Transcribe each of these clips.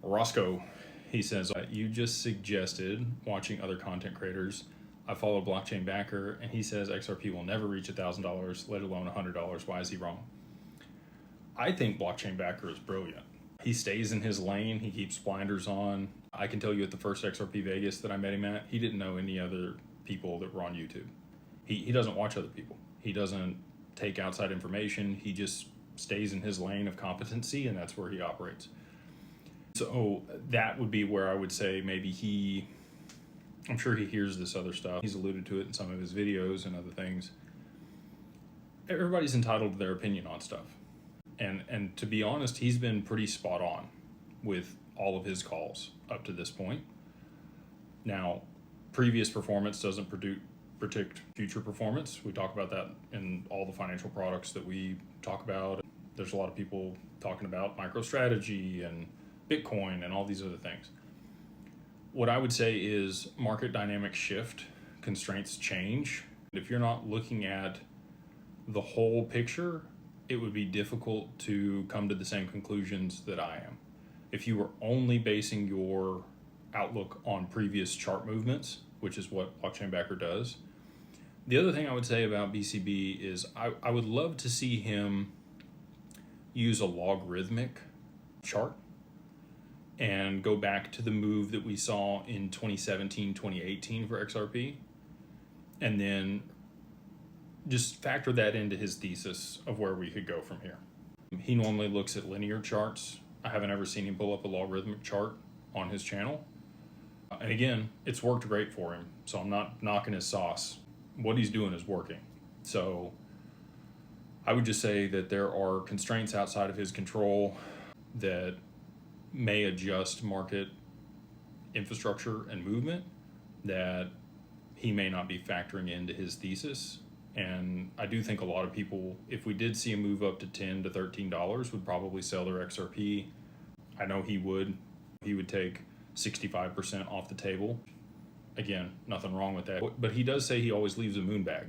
Roscoe, he says, you just suggested watching other content creators. I follow Blockchain Backer, and he says XRP will never reach $1,000, let alone $100. Why is he wrong? I think Blockchain Backer is brilliant. He stays in his lane. He keeps blinders on. I can tell you at the first XRP Vegas that I met him at, he didn't know any other people that were on YouTube. He doesn't watch other people. He doesn't take outside information. He just stays in his lane of competency, and that's where he operates. So that would be where I would say maybe I'm sure he hears this other stuff. He's alluded to it in some of his videos and other things. Everybody's entitled to their opinion on stuff. And to be honest, he's been pretty spot on with all of his calls up to this point. Now, previous performance doesn't predict future performance. We talk about that in all the financial products that we talk about. There's a lot of people talking about MicroStrategy and Bitcoin and all these other things. What I would say is market dynamics shift, constraints change. If you're not looking at the whole picture, it would be difficult to come to the same conclusions that I am. If you were only basing your outlook on previous chart movements, which is what Blockchain Backer does. The other thing I would say about BCB is I would love to see him use a logarithmic chart and go back to the move that we saw in 2017, 2018 for XRP, and then just factor that into his thesis of where we could go from here. He normally looks at linear charts. I haven't ever seen him pull up a logarithmic chart on his channel. And again, it's worked great for him, so I'm not knocking his sauce. What he's doing is working. So I would just say that there are constraints outside of his control that may adjust market infrastructure and movement that he may not be factoring into his thesis. And I do think a lot of people, if we did see a move up to $10 to $13, would probably sell their XRP. I know he would. He would take 65% off the table. Again, nothing wrong with that. But he does say he always leaves a moon bag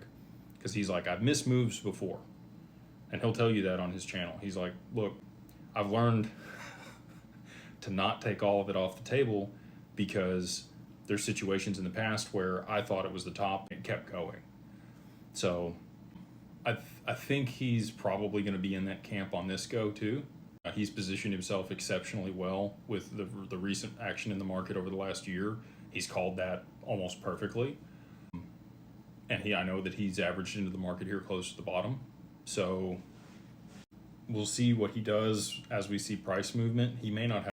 because he's like, I've missed moves before. And he'll tell you that on his channel. He's like, look, I've learned to not take all of it off the table because there's situations in the past where I thought it was the top and it kept going. So I think he's probably going to be in that camp on this go too. He's positioned himself exceptionally well with the recent action in the market over the last year. He's called that almost perfectly. And I know that he's averaged into the market here close to the bottom. So we'll see what he does as we see price movement. He may not have